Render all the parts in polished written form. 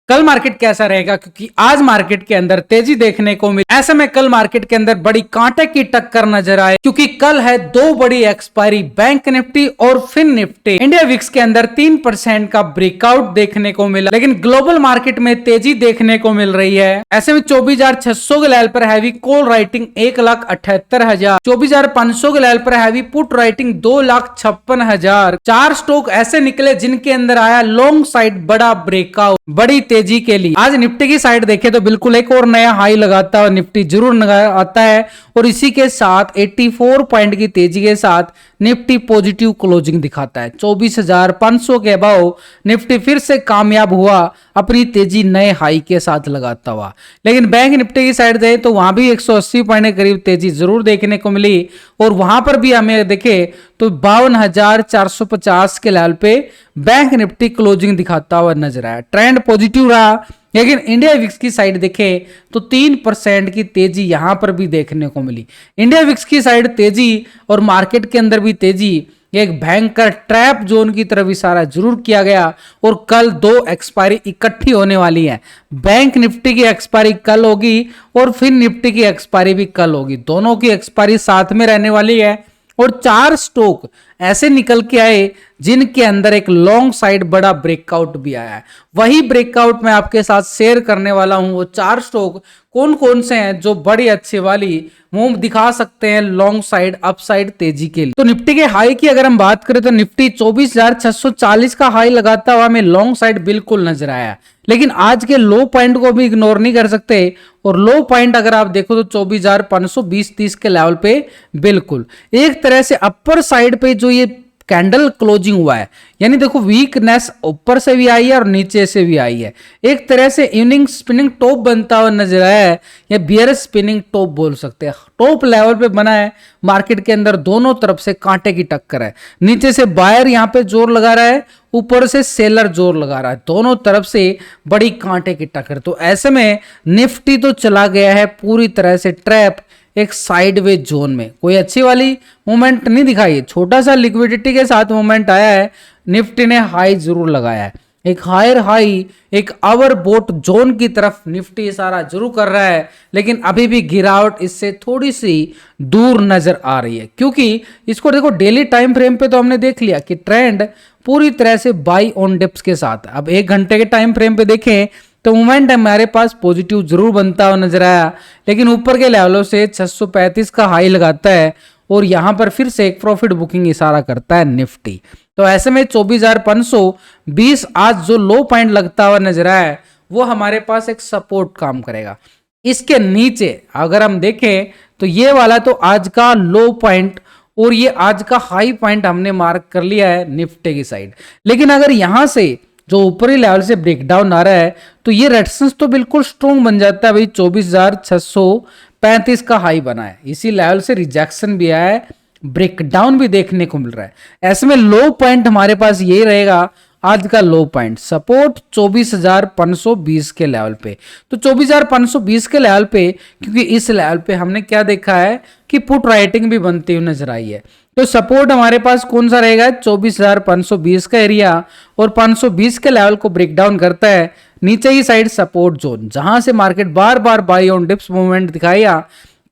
कल मार्केट कैसा रहेगा, क्योंकि आज मार्केट के अंदर तेजी देखने को मिली। ऐसे में कल मार्केट के अंदर बड़ी कांटे की टक्कर नजर आए, क्योंकि कल है दो बड़ी एक्सपायरी, बैंक निफ्टी और फिन निफ्टी। इंडिया विक्स के अंदर 3% का ब्रेकआउट देखने को मिला, लेकिन ग्लोबल मार्केट में तेजी देखने को मिल रही है। ऐसे में 24,600 के लेवल पर हैवी कॉल राइटिंग 1,78,000, 24,500 के लेवल पर हैवी पुट राइटिंग 2,56,000। चार स्टॉक ऐसे निकले जिनके अंदर आया लॉन्ग साइड बड़ा ब्रेकआउट, बड़ी तेजी के लिए। आज निफ्टी की साइड देखें तो बिल्कुल एक और नया हाई लगाता हुआ निफ्टी जरूर आता है, और इसी के साथ 84 पॉइंट की तेजी के साथ निफ्टी पॉजिटिव क्लोजिंग दिखाता है। 24,500 के अबव निफ्टी फिर से कामयाब हुआ अपनी तेजी नए हाई के साथ लगाता हुआ। लेकिन बैंक निफ्टी की साइड दें तो वहां भी 180 पॉइंट के करीब तेजी जरूर देखने को मिली, और वहां पर भी हमें देखे तो 52,450 के लेवल पे बैंक निफ्टी क्लोजिंग दिखाता हुआ नजर आया। ट्रेंड पॉजिटिव रहा, लेकिन इंडिया विक्स की साइड देखें तो 3% की तेजी यहां पर भी देखने को मिली। इंडिया विक्स की साइड तेजी और मार्केट के अंदर भी तेजी एक भयंकर ट्रैप जोन की तरफ इशारा जरूर किया गया, और कल दो एक्सपायरी इकट्ठी होने वाली है। बैंक निफ्टी की एक्सपायरी कल होगी और फिर निफ्टी की एक्सपायरी भी कल होगी, दोनों की एक्सपायरी साथ में रहने वाली है। और चार स्टॉक ऐसे निकल के आए जिनके अंदर एक लॉन्ग साइड बड़ा ब्रेकआउट भी आया है। वही ब्रेकआउट मैं आपके साथ शेयर करने वाला हूं। वो चार स्टॉक कौन कौन से हैं जो बड़ी अच्छी वाली मूव दिखा सकते हैं लॉन्ग साइड अपसाइड तेजी के लिए। तो निफ्टी के हाई की अगर हम बात करें तो निफ्टी 24,640 का हाई लगाता हुआ हमें लॉन्ग साइड बिल्कुल नजर आया, लेकिन आज के लो पॉइंट को भी इग्नोर नहीं कर सकते। और लो पॉइंट अगर आप देखो तो 24,520-30 के लेवल पे बिल्कुल एक तरह से अपर साइड पे जो ये कैंडल क्लोजिंग हुआ है, यानी देखो वीकनेस ऊपर से भी आई है और नीचे से भी आई है। एक तरह से इवनिंग स्पिनिंग टॉप बनता हुआ नजर आया है, या बियर स्पिनिंग टॉप बोल सकते हैं। टॉप लेवल पे बना है मार्केट के अंदर, दोनों तरफ से कांटे की टक्कर है। नीचे से बायर यहां पे जोर लगा रहा है, ऊपर से सेलर जोर लगा रहा है, दोनों तरफ से बड़ी कांटे की टक्कर। तो ऐसे में निफ्टी तो चला गया है पूरी तरह से ट्रैप एक साइडवेज जोन में, कोई अच्छी वाली मूवमेंट नहीं दिखाई। छोटा सा लिक्विडिटी के साथ मूवमेंट आया है, निफ्टी ने हाई जरूर लगाया है, एक हायर हाई, एक आवर बोट जोन की तरफ निफ्टी इशारा जरूर कर रहा है, लेकिन अभी भी गिरावट इससे थोड़ी सी दूर नजर आ रही है। क्योंकि इसको देखो डेली टाइम फ्रेम पे तो हमने देख लिया कि ट्रेंड पूरी तरह से बाई ऑन डिप्स के साथ। अब एक घंटे के टाइम फ्रेम पे देखें तो मूवमेंट हमारे पास पॉजिटिव जरूर बनता हुआ नजर आया, लेकिन ऊपर के लेवलों से 635 का हाई लगाता है, और यहां पर फिर से एक प्रॉफिट बुकिंग इशारा करता है निफ्टी। तो ऐसे में 24,520 आज जो लो पॉइंट लगता हुआ नजर आया है वो हमारे पास एक सपोर्ट काम करेगा। इसके नीचे अगर हम देखें तो ये वाला तो आज का लो पॉइंट और ये आज का हाई पॉइंट हमने मार्क कर लिया है निफ्टी की साइड। लेकिन अगर यहां से जो ऊपरी लेवल से ब्रेकडाउन आ रहा है तो ये रेजिस्टेंस तो बिल्कुल स्ट्रॉन्ग बन जाता है भाई। 24,635 का हाई बना है, इसी लेवल से रिजेक्शन भी आया है, ब्रेकडाउन भी देखने को मिल रहा है। ऐसे में लो पॉइंट हमारे पास यही रहेगा, आज का लो पॉइंट सपोर्ट 24,520 के लेवल पे। तो 24,520 के लेवल पे, क्योंकि इस लेवल पे हमने क्या देखा है कि पुट राइटिंग भी बनती हुई नजर आई है, तो सपोर्ट हमारे पास कौन सा रहेगा 24,520 का एरिया, और 520 के लेवल को ब्रेकडाउन करता है नीचे ही साइड सपोर्ट जोन, जहां से market bar bar by on dips movement दिखाएगा।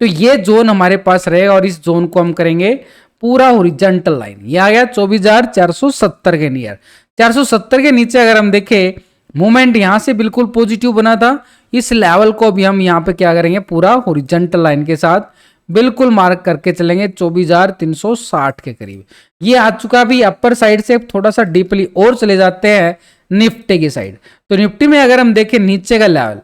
तो ये जोन हमारे पास रहेगा, और इस जोन को हम करेंगे पूरा हॉरिजॉन्टल लाइन। ये आ गया 24,470 के नियर। 470 के नीचे अगर हम देखें मूवमेंट यहां से बिल्कुल पॉजिटिव बना था, इस लेवल को भी हम यहां पे क्या करेंगे पूरा हॉरिजॉन्टल लाइन के साथ बिल्कुल मार्क करके चलेंगे 24,360 के करीब। ये आ चुका भी अपर साइड से थोड़ा सा डीपली और चले जाते हैं निफ्टी की साइड। तो निफ्टी में अगर हम देखें नीचे का लेवल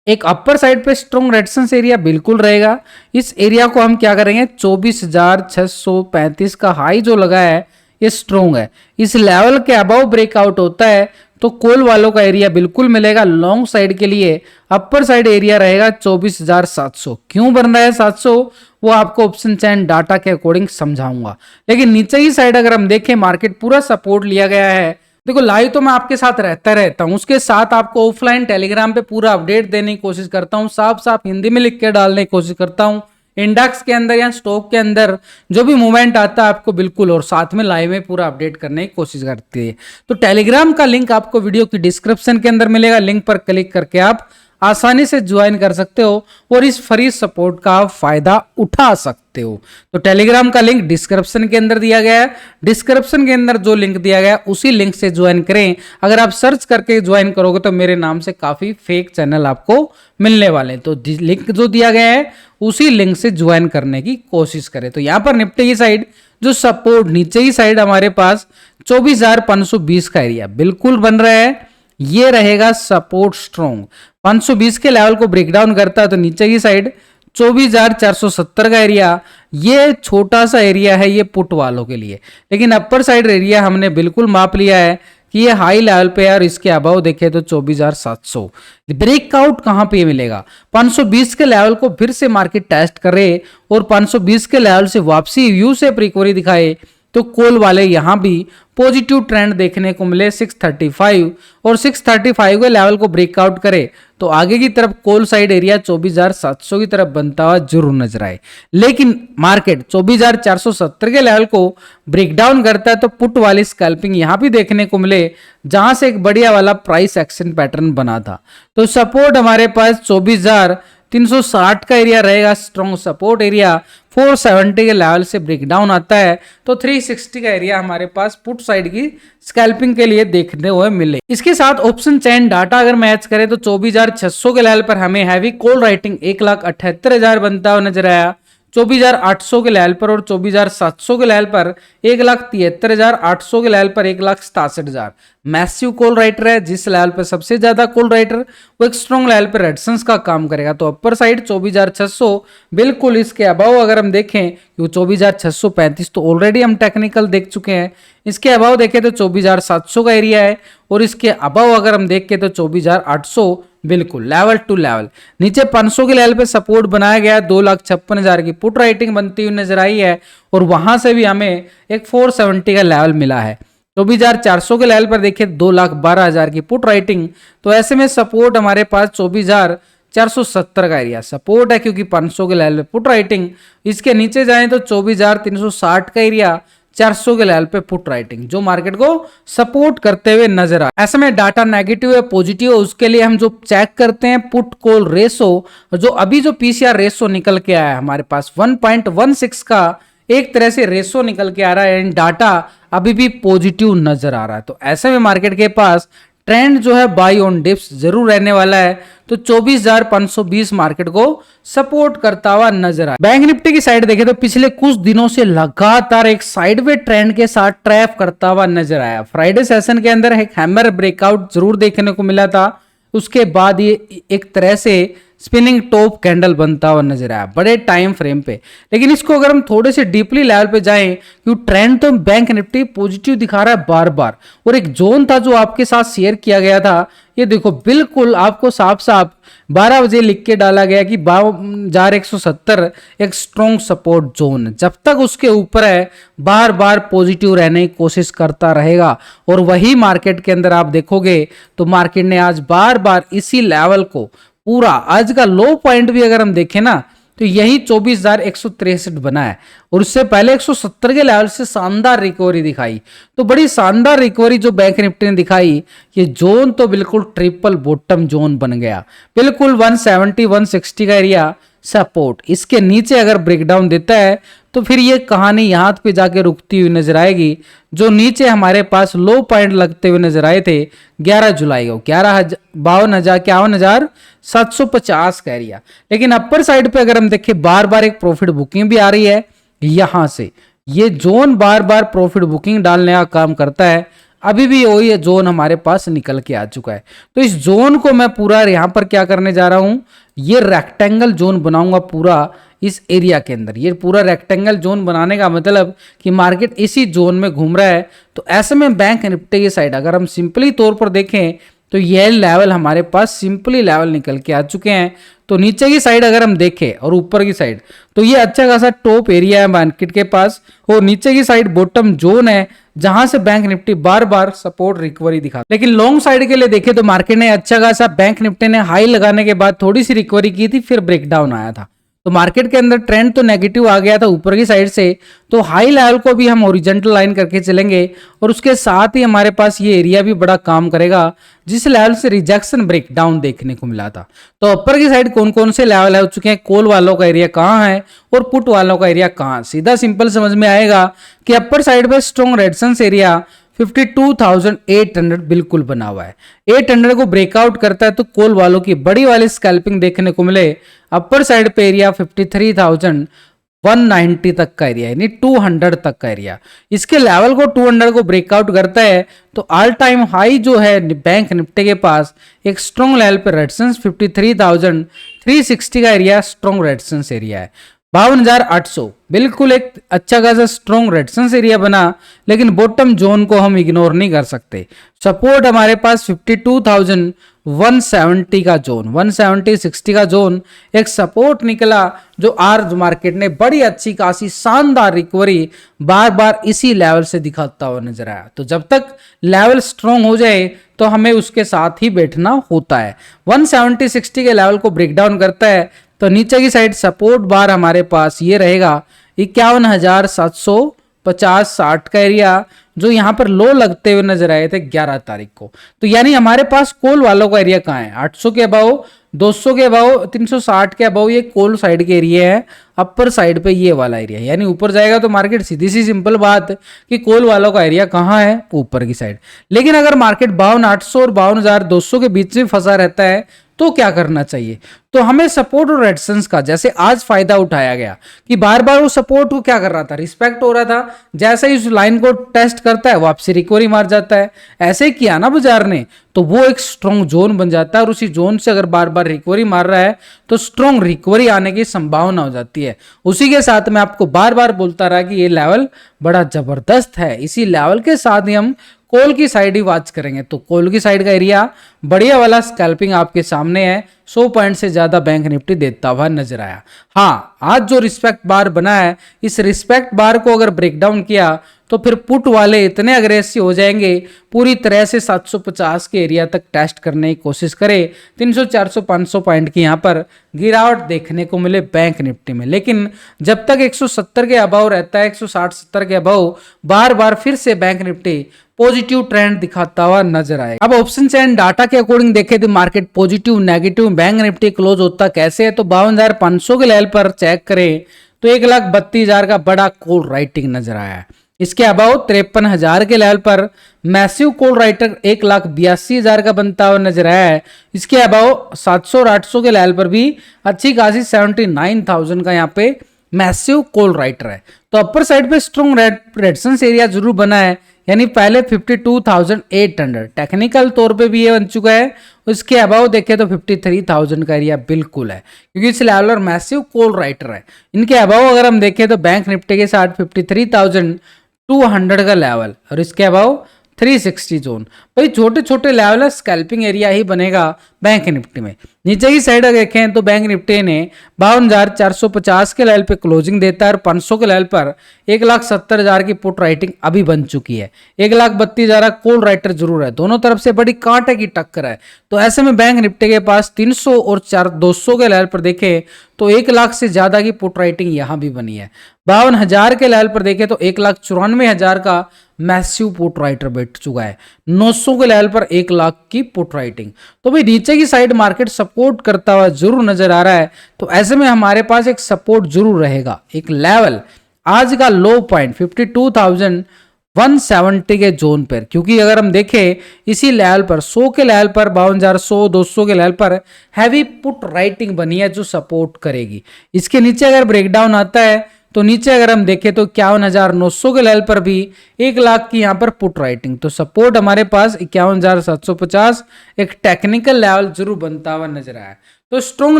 एक अपर साइड पे स्ट्रॉन्ग रेजिस्टेंस एरिया बिल्कुल रहेगा। इस एरिया को हम क्या करेंगे 24,635 का हाई जो लगा है ये स्ट्रॉन्ग है, इस लेवल के अबव ब्रेकआउट होता है तो कॉल वालों का एरिया बिल्कुल मिलेगा। लॉन्ग साइड के लिए अपर साइड एरिया रहेगा 24,700। क्यों बन रहा है 700 वो आपको ऑप्शन चैन डाटा के अकॉर्डिंग समझाऊंगा। लेकिन नीचे ही साइड अगर हम देखें मार्केट पूरा सपोर्ट लिया गया है। देखो लाइव तो मैं आपके साथ रहता हूं, उसके साथ आपको ऑफलाइन टेलीग्राम पे पूरा अपडेट देने की कोशिश करता हूं, साफ साफ हिंदी में लिख के डालने की कोशिश करता हूं। इंडेक्स के अंदर या स्टॉक के अंदर जो भी मूवमेंट आता है आपको बिल्कुल और साथ में लाइव में पूरा अपडेट करने की कोशिश करती है। तो टेलीग्राम का लिंक आपको वीडियो की डिस्क्रिप्शन के अंदर मिलेगा, लिंक पर क्लिक करके आप आसानी से ज्वाइन कर सकते हो और इस फ्री सपोर्ट का फायदा उठा सकते हो। तो टेलीग्राम का लिंक डिस्क्रिप्शन के अंदर दिया गया है, डिस्क्रिप्शन के अंदर जो लिंक दिया गया है उसी लिंक से ज्वाइन करें। अगर आप सर्च करके ज्वाइन करोगे तो मेरे नाम से काफी फेक चैनल आपको मिलने वाले हैं, तो लिंक जो दिया गया है उसी लिंक से ज्वाइन करने की कोशिश करें। तो यहाँ पर निफ्टी की साइड जो सपोर्ट नीचे की साइड हमारे पास 24,520 का एरिया बिल्कुल बन रहा है, ये रहेगा सपोर्ट स्ट्रॉन्ग। 520 के लेवल को ब्रेक डाउन करता है तो नीचे की साइड 24,470 का एरिया, ये छोटा सा एरिया है ये पुट वालों के लिए, लेकिन अपर साइड एरिया हमने बिल्कुल माप लिया है कि ये हाई लेवल पे है और इसके अबाव देखे तो 24,700। ब्रेकआउट कहां पे मिलेगा? 520 के लेवल को फिर से मार्केट टेस्ट करे और 520 के लेवल से वापसी यू से रिकवरी दिखाए तो कॉल वाले यहां भी पॉजिटिव ट्रेंड देखने को मिले 635 और 635 के लेवल को ब्रेकआउट करे तो आगे की तरफ कॉल साइड एरिया 24,700 की तरफ बनता हुआ जरूर नजर आए। लेकिन मार्केट 24,470 के लेवल को ब्रेकडाउन करता है तो पुट वाली स्कैल्पिंग यहां भी देखने को मिले जहां से एक बढ़िया वाला प्राइस एक्शन पैटर्न बना था। तो सपोर्ट हमारे पास 24,360 का एरिया रहेगा, स्ट्रॉन्ग सपोर्ट एरिया 470 के लेवल से ब्रेकडाउन आता है तो 360 का एरिया हमारे पास पुट साइड की स्कैल्पिंग के लिए देखने हुए मिले। इसके साथ ऑप्शन चैन डाटा अगर मैच करें तो 24,600 के लेवल पर हमें हैवी कॉल राइटिंग 1,78,000 बनता हुआ नजर आया, 24,800 के लेवल पर और 24,700 के लेवल पर 1,73,800 के लेवल पर 1,67,000 मैसिव कॉल राइटर है। जिस लेवल पर सबसे ज्यादा कॉल राइटर वो एक स्ट्रॉन्ग लेवल पर रेजिस्टेंस का काम करेगा। तो अपर साइड 24,600 बिल्कुल, इसके अबाव अगर हम देखें कि 24,635 तो ऑलरेडी हम टेक्निकल देख चुके हैं, इसके अबाव देखें तो 24,700 का एरिया है और इसके अबाव अगर हम देखें तो 24,800 बिल्कुल लेवल टू लेवल। नीचे 500 के लेवल पे सपोर्ट बनाया गया, 2,56,000 की पुट राइटिंग बनती हुई नजर आई है और वहां से भी हमें एक 470 का लेवल मिला है। 24,400 के लेवल पर देखिए 2,12,000 की पुट राइटिंग, तो ऐसे में सपोर्ट हमारे पास 24,470 का एरिया सपोर्ट है क्योंकि 500 के लेवल पे पुट राइटिंग। इसके नीचे जाएं तो 24,360 का एरिया 400 के लेवल पे पुट राइटिंग जो मार्केट को सपोर्ट करते हुए नजर आए। ऐसे में डाटा नेगेटिव है पॉजिटिव है उसके लिए हम जो चेक करते हैं पुट कॉल रेशो, जो अभी जो पीसीआर रेशो निकल के आया है हमारे पास 1.16 का एक तरह से रेशो निकल के आ रहा है एंड डाटा अभी भी पॉजिटिव नजर आ रहा है। तो ऐसे में मार्केट के पास ट्रेंड जो है बाई ऑन डिप्स जरूर रहने वाला है, तो 24,520 मार्केट को सपोर्ट करता हुआ नजर आया। बैंक निफ्टी की साइड देखें तो पिछले कुछ दिनों से लगातार एक साइडवे ट्रेंड के साथ ट्रैप करता हुआ नजर आया। फ्राइडे सेशन के अंदर एक हैमर ब्रेकआउट जरूर देखने को मिला था, उसके बाद ये एक तरह से स्पिनिंग टॉप कैंडल बनता हुआ नजर आया बड़े टाइम फ्रेम पे। लेकिन इसको अगर हम थोड़े से डीपली लेवल पे जाएं, क्योंकि ट्रेंड तो बैंक निफ्टी पॉजिटिव दिखा रहा है बार बार, और एक जोन था जो आपके साथ शेयर किया गया था, ये देखो बिल्कुल आपको साफ साफ 12 बजे लिख के डाला गया कि 52,170 एक स्ट्रॉन्ग सपोर्ट जोन, जब तक उसके ऊपर है बार बार पॉजिटिव रहने की कोशिश करता रहेगा। और वही मार्केट के अंदर आप देखोगे तो मार्केट ने आज बार बार इसी लेवल को पूरा, आज का लो पॉइंट भी अगर हम देखें ना तो यही 24,163 बना है और उससे पहले 170 के लेवल से शानदार रिकवरी दिखाई। तो बड़ी शानदार रिकवरी जो बैंक निफ्टी ने दिखाई, ये जोन तो बिल्कुल ट्रिपल बॉटम जोन बन गया, बिल्कुल 170 160 का एरिया सपोर्ट। इसके नीचे अगर ब्रेकडाउन देता है तो फिर ये कहानी यहां पे जाके रुकती हुई नजर आएगी। जो नीचे हमारे पास लो पॉइंट लगते हुए नजर आए थे 11 जुलाई को 52,750 का एरिया। लेकिन अपर साइड पे अगर हम देखें बार बार एक प्रॉफिट बुकिंग भी आ रही है, यहां से ये जोन बार बार प्रॉफिट बुकिंग डालने का काम करता है। अभी भी वही जोन हमारे पास निकल के आ चुका है। तो इस जोन को मैं पूरा यहां पर क्या करने जा रहा हूं, ये रेक्टेंगल जोन बनाऊंगा पूरा इस एरिया के अंदर। ये पूरा रेक्टेंगल जोन बनाने का मतलब कि मार्केट इसी जोन में घूम रहा है। तो ऐसे में बैंक निफ्टी की साइड अगर हम सिंपली तौर पर देखें तो यह लेवल हमारे पास सिंपली लेवल निकल के आ चुके हैं। तो नीचे की साइड अगर हम देखें और ऊपर की साइड तो ये अच्छा खासा टॉप एरिया है मार्केट के पास, और नीचे की साइड बॉटम जोन है जहां से बैंक निफ्टी बार बार सपोर्ट रिकवरी दिखा। लेकिन लॉन्ग साइड के लिए देखें तो मार्केट ने अच्छा खासा बैंक निफ्टी ने हाई लगाने के बाद थोड़ी सी रिकवरी की थी, फिर ब्रेकडाउन आया था। तो मार्केट के अंदर ट्रेंड तो नेगेटिव आ गया था ऊपर की साइड से, तो हाई लेवल को भी हम हॉरिजॉन्टल लाइन करके चलेंगे और उसके साथ ही हमारे पास ये एरिया भी बड़ा काम करेगा जिस लेवल से रिजेक्शन ब्रेकडाउन देखने को मिला था। तो अपर की साइड कौन कौन से लेवल हो चुके हैं, कॉल वालों का एरिया कहाँ है और पुट वालों का एरिया कहाँ, सीधा सिंपल समझ में आएगा कि अपर साइड पे स्ट्रॉन्ग रेजिस्टेंस एरिया 52,800 बिल्कुल बना हुआ है। 800 को ब्रेकआउट करता है तो कॉल वालों की बड़ी वाली स्कैल्पिंग देखने को मिले। अपर साइड पे एरिया 53,190 तक का एरिया यानी 200 तक का एरिया, इसके लेवल को 200 को ब्रेकआउट करता है तो ऑल टाइम हाई जो है बैंक निफ्टी के पास एक स्ट्रॉन्ग लेवल पे रेजिस्टेंस 53,360 का एरिया स्ट्रॉन्ग रेजिस्टेंस एरिया है। 52,800 बिल्कुल एक अच्छा खासा स्ट्रॉन्ग रेजिस्टेंस एरिया बना, लेकिन बॉटम जोन को हम इग्नोर नहीं कर सकते। सपोर्ट हमारे पास 52,170 का जोन, 170-60 का जोन एक सपोर्ट निकला जो आज मार्केट ने बड़ी अच्छी खासी शानदार रिकवरी बार बार इसी लेवल से दिखाता हुआ नजर आया। तो जब तक लेवल स्ट्रॉन्ग हो जाए तो हमें उसके साथ ही बैठना होता है। 170-60 के लेवल को ब्रेकडाउन करता है तो नीचे की साइड सपोर्ट बार हमारे पास ये रहेगा 51,750-60 का एरिया जो यहां पर लो लगते हुए नजर आए थे 11 तारीख को। तो यानी हमारे पास कॉल वालों का एरिया कहाँ है, 800 के अबाव, 200 के अबाव, 360 के अबाव, ये कॉल साइड के एरिया है। अपर साइड पे ये वाला एरिया यानी ऊपर जाएगा तो मार्केट सीधी सी सिंपल बात कि कॉल वालों का एरिया कहाँ है, ऊपर की साइड। लेकिन अगर मार्केट 52,800 और 52,200 के बीच में फंसा रहता है तो क्या करना चाहिए, तो हमें सपोर्ट और रेजिस्टेंस का जैसे आज फायदा उठाया गया कि बार बार वो सपोर्ट को क्या कर रहा था, रिस्पेक्ट हो रहा था, जैसे ही उस लाइन को टेस्ट करता है वापसी रिकवरी मार जाता है। ऐसे ही किया ना बाजार ने तो वो एक स्ट्रॉन्ग जोन बन जाता है और उसी जोन से अगर बार बार रिकवरी मार रहा है तो स्ट्रॉन्ग रिकवरी आने की संभावना हो जाती है। उसी के साथ मैं आपको बार बार बोलता रहा कि ये लेवल बड़ा जबरदस्त है, इसी लेवल के साथ ही हम कॉल की साइड ही वॉच करेंगे। तो कॉल की साइड का एरिया बढ़िया वाला स्कैल्पिंग आपके सामने है, 100 पॉइंट से ज्यादा बैंक निफ्टी देता हुआ नजर आया। हाँ, आज जो रिस्पेक्ट बार बना है, इस रिस्पेक्ट बार को अगर ब्रेकडाउन किया तो फिर पुट वाले इतने अग्रेसिव हो जाएंगे, पूरी तरह से 750 के एरिया तक टेस्ट करने की कोशिश करें। 300, 400, 500 पॉइंट की यहाँ पर गिरावट देखने को मिले बैंक निफ्टी में। लेकिन जब तक 170 के अभाव रहता है, 160-70 के अभाव, बार बार फिर से बैंक निफ्टी पॉजिटिव ट्रेंड दिखाता हुआ नजर आएगा। अब ऑप्शन एंड डाटा के अकॉर्डिंग देखें तो market positive negative bank Nifty close होता कैसे है, तो 52,500 के लेवल पर चेक करें तो 1,32,000 का बड़ा कॉल राइटिंग नजर आया है। इसके अबाव 53,000 के लेवल पर मैसिव कॉल राइटर 1,82,000 का बनता हुआ नजर आया है। इसके अबाव 700 और 800 के लेवल पर भी अच्छी खासी 79,000 का यहाँ पे मैसिव कॉल राइटर है। तो अपर साइड पे स्ट्रॉन्ग रेजिस्टेंस एरिया जरूर बना है, यानी पहले 52,800 टेक्निकल तौर पे भी ये बन चुका है। उसके अबाव देखें तो 53,000 का एरिया बिल्कुल है, क्योंकि इस लेवल पर मैसिव कॉल राइटर है। इनके अबाव अगर हम देखें तो बैंक निफ्टी के साथ 53,200 का लेवल और इसके अबाव 360 जोन। भाई छोटे छोटे लेवल है, स्कैल्पिंग एरिया ही बनेगा बैंक निफ्टी में। नीचे की साइड देखें तो बैंक निफ्टी ने 52,450 के लेवल पे क्लोजिंग देता है और 500 के लेवल पर 1,70,000 की पुट राइटिंग अभी बन चुकी है। 1,32,000 कॉल राइटर जरूर है, दोनों तरफ से बड़ी कांटे की टक्कर है। तो ऐसे में बैंक निफ्टी के पास 300 और 200 के लेवल पर देखें तो 1 लाख से ज्यादा की पुट राइटिंग यहां भी बनी है। 52,000 के लेवल पर देखें तो 1,94,000 का मैसिव पुट राइटर बैठ चुका है। 900 के लेवल पर 1 लाख की पुट राइटिंग। तो भाई नीचे की साइड मार्केट सपोर्ट करता हुआ जरूर नजर आ रहा है। तो ऐसे में हमारे पास एक सपोर्ट जरूर रहेगा, एक लेवल आज का लो पॉइंट 52,170 के जोन पर, क्योंकि अगर हम देखें इसी लेवल पर 100 के लेवल पर 52,100, 200 के लेवल पर हैवी पुट राइटिंग बनी है जो सपोर्ट करेगी। इसके नीचे अगर ब्रेकडाउन आता है तो नीचे अगर हम देखें तो 51,900 के लेवल पर भी 1 लाख की यहां पर पुट राइटिंग। तो सपोर्ट हमारे पास 51,750 एक टेक्निकल लेवल जरूर बनता हुआ नजर आया। तो स्ट्रॉन्ग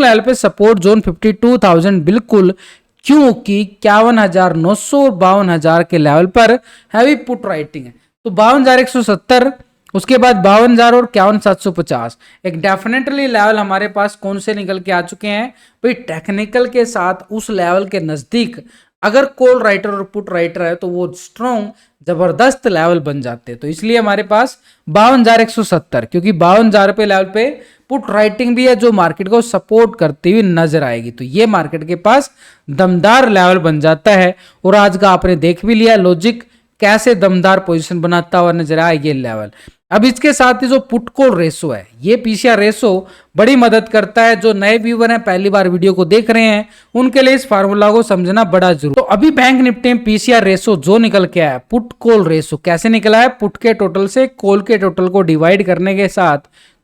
लेवल पे सपोर्ट जोन 52,000 बिल्कुल, क्योंकि 51,900 और 52,000 के लेवल पर हैवी पुट राइटिंग है। तो 52,170, उसके बाद 52,000 और 51,750 एक डेफिनेटली लेवल हमारे पास कौन से निकल के आ चुके हैं भाई, टेक्निकल के साथ उस लेवल के नजदीक अगर कॉल राइटर और पुट राइटर है तो वो स्ट्रॉन्ग जबरदस्त लेवल बन जाते हैं। तो इसलिए हमारे पास 52,170, क्योंकि 52,000 पे लेवल पे पुट राइटिंग भी है जो मार्केट को सपोर्ट करती हुई नजर आएगी। तो ये मार्केट के पास दमदार लेवल बन जाता है और आज का आपने देख भी लिया लॉजिक कैसे दमदार पोजीशन बनाता हुआ नजर आया ये लेवल। अब इसके साथ ही जो पुट कॉल रेशो है, ये पीसीआर रेशो बड़ी मदद करता है। जो नए व्यूअर हैं, पहली बार वीडियो को देख रहे हैं, उनके लिए इस फार्मूला को समझना बड़ा जरूरी। तो अभी बैंक निफ्टी में पीसीआर रेशो जो निकल के आया, पुट कॉल रेशो कैसे निकला है, पुट के टोटल से कॉल के टोटल को डिवाइड करने के साथ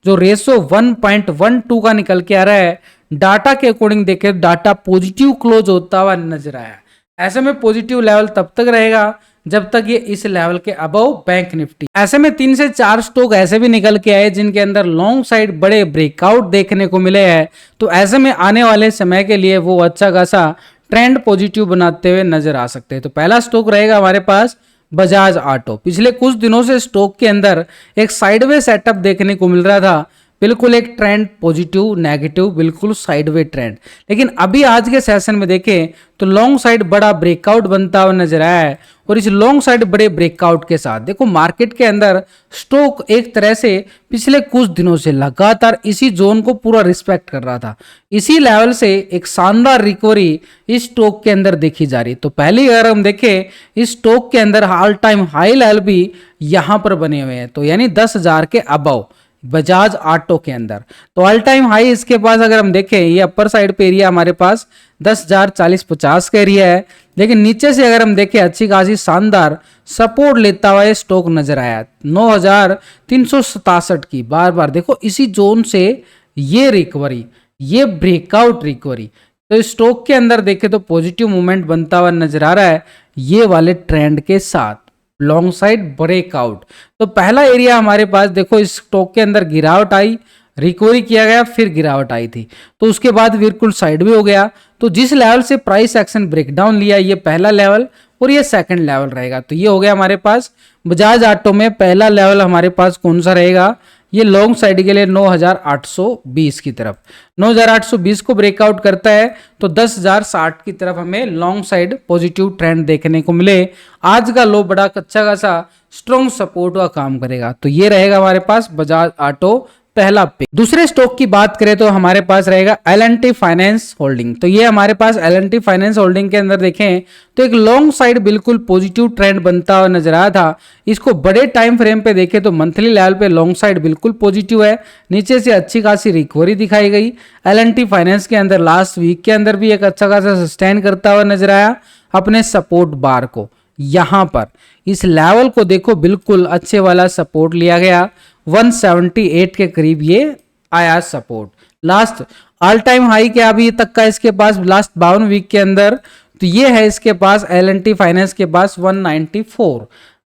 जो रेशो 1.12 का निकल के आ रहा है, डाटा के अकॉर्डिंग देखे डाटा पॉजिटिव क्लोज होता हुआ नजर आया। ऐसे में पॉजिटिव लेवल तब तक रहेगा जब तक ये इस लेवल के अबव बैंक निफ्टी। ऐसे में 3 से 4 स्टॉक ऐसे भी निकल के आए जिनके अंदर लॉन्ग साइड बड़े ब्रेकआउट देखने को मिले हैं। तो ऐसे में आने वाले समय के लिए वो अच्छा खासा ट्रेंड पॉजिटिव बनाते हुए नजर आ सकते हैं। तो पहला स्टॉक रहेगा हमारे पास बजाज ऑटो। पिछले कुछ दिनों से स्टॉक के अंदर एक साइडवे सेटअप देखने को मिल रहा था, बिल्कुल एक ट्रेंड पॉजिटिव नेगेटिव, बिल्कुल साइडवे ट्रेंड। लेकिन अभी आज के सेशन में देखें तो लॉन्ग साइड बड़ा ब्रेकआउट बनता हुआ नजर आया है और इस लॉन्ग साइड बड़े ब्रेकआउट के साथ देखो मार्केट के अंदर स्टॉक एक तरह से पिछले कुछ दिनों से लगातार इसी जोन को पूरा रिस्पेक्ट कर रहा था। इसी लेवल से एक शानदार रिकवरी इस स्टॉक के अंदर देखी जा रही है। तो पहले अगर हम देखें इस स्टॉक के अंदर ऑल टाइम हाई लेवल भी यहां पर बने हुए हैं, तो यानी 10,000 के अबव बजाज ऑटो के अंदर। तो ऑल टाइम हाई इसके पास अगर हम देखें, ये अपर साइड पे एरिया हमारे पास 10,040-50 का एरिया है, लेकिन नीचे से अगर हम देखें अच्छी खासी शानदार सपोर्ट लेता हुआ ये स्टॉक नजर आया 9,367 की। बार बार देखो इसी जोन से ये रिकवरी, ये ब्रेकआउट रिकवरी, तो स्टॉक के अंदर देखें तो पॉजिटिव मूवमेंट बनता हुआ नजर आ रहा है ये वाले ट्रेंड के साथ, लॉन्ग साइड ब्रेकआउट। तो पहला एरिया हमारे पास देखो इस स्टॉक के अंदर गिरावट आई, रिकवरी किया गया, फिर गिरावट आई थी, तो उसके बाद बिल्कुल साइड भी हो गया। तो जिस लेवल से प्राइस एक्शन ब्रेकडाउन लिया, ये पहला लेवल और ये सेकंड लेवल रहेगा। तो ये हो गया हमारे पास बजाज ऑटो में पहला लेवल हमारे पास कौन सा रहेगा, ये लॉन्ग साइड के लिए 9,820 की तरफ। 9,820 को ब्रेकआउट करता है तो 10,060 की तरफ हमें लॉन्ग साइड पॉजिटिव ट्रेंड देखने को मिले। आज का लो बड़ा अच्छा खासा स्ट्रॉन्ग सपोर्ट का काम करेगा। तो ये रहेगा हमारे पास बजाज ऑटो पहला पिक। दूसरे स्टॉक की बात करें तो हमारे पास रहेगा L&T फाइनेंस होल्डिंग। तो ये हमारे पास L&T फाइनेंस होल्डिंग के अंदर देखें तो एक लॉन्ग साइड बिल्कुल पॉजिटिव ट्रेंड बनता हुआ नजर आया था। इसको बड़े टाइम फ्रेम पे देखें तो मंथली लेवल पे लॉन्ग साइड बिल्कुल पॉजिटिव है, नीचे से अच्छी खासी रिकवरी दिखाई गई। L&T फाइनेंस के अंदर लास्ट वीक के अंदर भी एक अच्छा खासा सस्टेन करता हुआ नजर आया अपने सपोर्ट बार को। यहां पर इस लेवल को देखो बिल्कुल अच्छे वाला सपोर्ट लिया गया, 178 के करीब ये आया support. Last all time high के अभी तक का इसके पास लास्ट 52 वीक के अंदर, तो ये है इसके पास L&T फाइनेंस के पास 194।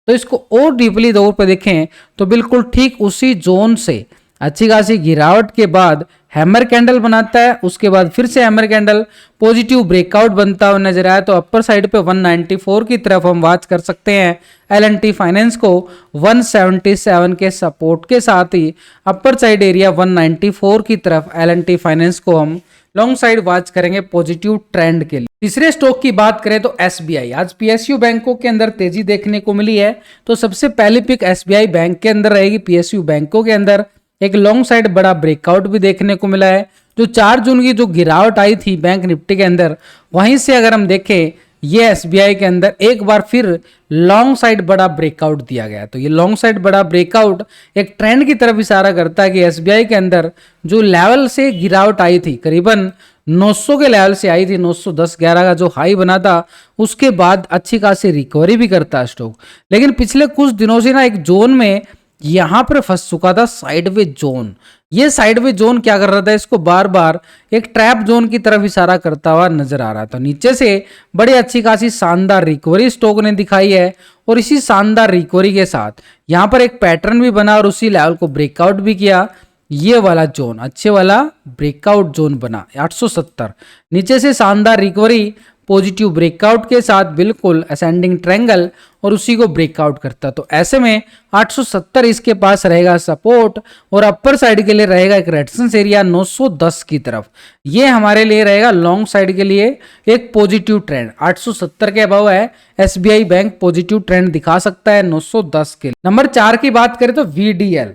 तो इसको और डीपली तौर पर देखें तो बिल्कुल ठीक उसी जोन से अच्छी खासी गिरावट के बाद हैमर कैंडल बनाता है, उसके बाद फिर से हैमर कैंडल पॉजिटिव ब्रेकआउट बनता हुआ नजर आया। तो अपर साइड पे 194 की तरफ हम वॉच कर सकते हैं L&T फाइनेंस को 177 के सपोर्ट के साथ ही अपर साइड एरिया 194 की तरफ L&T फाइनेंस को हम लॉन्ग साइड वॉच करेंगे पॉजिटिव ट्रेंड के लिए। तीसरे स्टॉक की बात करें तो SBI। आज PSU बैंकों के अंदर तेजी देखने को मिली है, तो सबसे पहली पिक SBI बैंक के अंदर रहेगी। PSU बैंकों के अंदर एक लॉन्ग साइड बड़ा ब्रेकआउट भी देखने को मिला है। जो 4 जून की जो गिरावट आई थी बैंक निफ्टी के अंदर, वहीं से अगर हम देखें ये SBI के अंदर एक बार फिर लॉन्ग साइड बड़ा ब्रेकआउट दिया गया। तो ये लॉन्ग साइड बड़ा ब्रेकआउट एक ट्रेंड की तरफ इशारा करता है कि SBI के अंदर जो लेवल से गिरावट आई थी, करीबन 900 के लेवल से आई थी, 910-11 का जो हाई बना था, उसके बाद अच्छी खासी रिकवरी भी करता है स्टॉक। लेकिन पिछले कुछ दिनों से ना एक जोन में यहां पर फंस चुका था, साइडवे जोन। ये साइडवे जोन क्या कर रहा था, इसको बार बार एक ट्रैप जोन की तरफ इशारा करता हुआ नजर आ रहा था। नीचे से बड़ी अच्छी खासी शानदार रिकवरी स्टॉक ने दिखाई है और इसी शानदार रिकवरी के साथ यहां पर एक पैटर्न भी बना और उसी लेवल को ब्रेकआउट भी किया। ये वाला जोन अच्छे वाला ब्रेकआउट जोन बना 870, नीचे से शानदार रिकवरी पॉजिटिव ब्रेकआउट के साथ बिल्कुल असेंडिंग ट्रायंगल और उसी को ब्रेकआउट करता। तो ऐसे में 870 इसके पास रहेगा सपोर्ट और अपर साइड के लिए रहेगा एक रेजिस्टेंस एरिया 910 की तरफ। ये हमारे लिए रहेगा लॉन्ग साइड के लिए एक पॉजिटिव ट्रेंड। 870 के अबव है SBI बैंक पॉजिटिव ट्रेंड दिखा सकता है 910 के लिए। नंबर 4 की बात करें तो VDL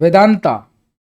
वेदांता।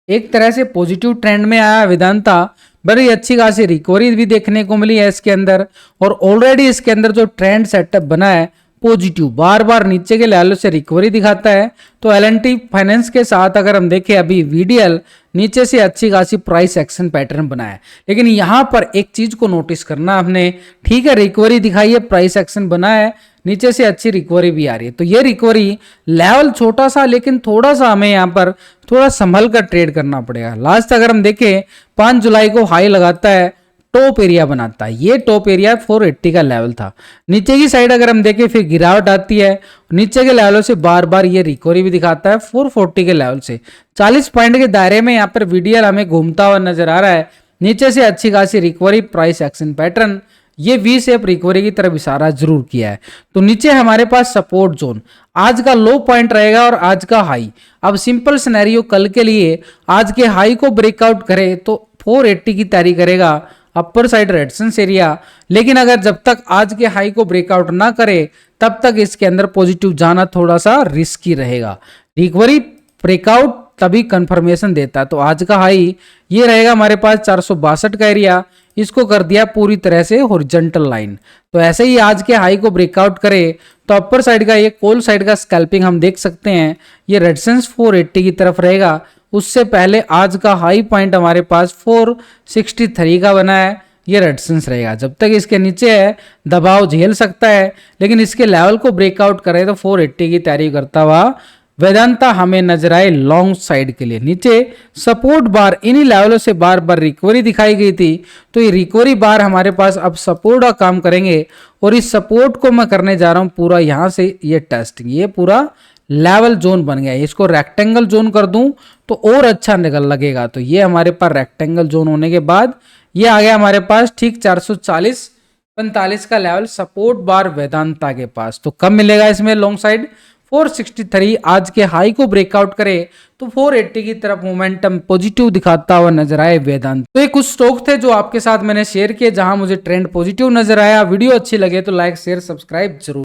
एक तरह से पॉजिटिव ट्रेंड में आया वेदांता। बड़ी अच्छी खासी रिकवरी भी देखने को मिली है इसके अंदर, और ऑलरेडी इसके अंदर जो ट्रेंड सेटअप बना है पॉजिटिव, बार बार नीचे के लेवल से रिकवरी दिखाता है। तो एल&टी फाइनेंस के साथ अगर हम देखें, अभी वीडीएल नीचे से अच्छी खासी प्राइस एक्शन पैटर्न बना है, लेकिन यहां पर एक चीज को नोटिस करना आपने, ठीक है रिकवरी दिखाई है, प्राइस एक्शन बना है, नीचे से अच्छी रिकवरी भी आ रही है। तो ये रिकवरी लेवल छोटा सा, लेकिन थोड़ा सा हमें यहाँ पर थोड़ा संभल कर ट्रेड करना पड़ेगा। लास्ट अगर हम देखें 5 जुलाई को हाई लगाता है, टॉप एरिया बनाता है, ये टॉप एरिया 480 का लेवल था। नीचे की साइड अगर हम देखें फिर गिरावट आती है, नीचे के लेवलों से बार बार ये रिकवरी भी दिखाता है 440 के लेवल से। 40 पॉइंट के दायरे में यहाँ पर वीडीएल हमें घूमता हुआ नजर आ रहा है, नीचे से अच्छी खासी रिकवरी, प्राइस एक्शन पैटर्न, ये वी शेप रिकवरी की तरफ इशारा जरूर किया है। तो नीचे हमारे पास सपोर्ट जोन, आज का लो पॉइंट रहेगा और आज का हाई। अब सिंपल सिनेरियो कल के लिए आज के हाई को ब्रेकआउट करे तो 480 की तैयारी करेगा, अपर साइड रेजिस्टेंस एरिया। लेकिन अगर जब तक आज के हाई को ब्रेकआउट ना करे तब तक इसके अंदर पॉजिटिव जाना थोड़ा सा रिस्की रहेगा। रिकवरी ब्रेकआउट तभी कंफर्मेशन देता है। तो आज का हाई ये रहेगा हमारे पास 462 का एरिया, इसको कर दिया पूरी तरह से हॉरिजॉन्टल लाइन। तो ऐसे ही आज के हाई को ब्रेकआउट करे तो अपर साइड का ये कॉल साइड का स्कैल्पिंग हम देख सकते हैं, ये रेजिस्टेंस 480 की तरफ रहेगा। उससे पहले आज का हाई पॉइंट हमारे पास 463 का बना है, ये रेजिस्टेंस रहेगा। जब तक इसके नीचे है दबाव झेल सकता है, लेकिन इसके लेवल को ब्रेकआउट करे तो 480 की तैयारी करता हुआ वेदांता हमें नजर आए लॉन्ग साइड के लिए। नीचे सपोर्ट बार इन्हीं लेवलों से बार बार रिकवरी दिखाई गई थी, तो ये रिकवरी बार हमारे पास अब सपोर्ट का काम करेंगे। और इस सपोर्ट को मैं करने जा रहा हूं पूरा यहां से ये टेस्टिंग, ये पूरा लेवल जोन बन गया। इसको रेक्टेंगल जोन कर दूं तो और अच्छा निकल लगेगा। तो ये हमारे पास रेक्टेंगल जोन होने के बाद ये आ गया हमारे पास ठीक 440-45 का लेवल सपोर्ट बार वेदांता के पास। तो कब मिलेगा इसमें लॉन्ग साइड 463, आज के हाई को ब्रेकआउट करे तो 480 की तरफ मोमेंटम पॉजिटिव दिखाता हुआ नजर आए वेदांत। तो ये कुछ स्टॉक थे जो आपके साथ मैंने शेयर किए जहां मुझे ट्रेंड पॉजिटिव नजर आया। वीडियो अच्छी लगे तो लाइक शेयर सब्सक्राइब जरूर।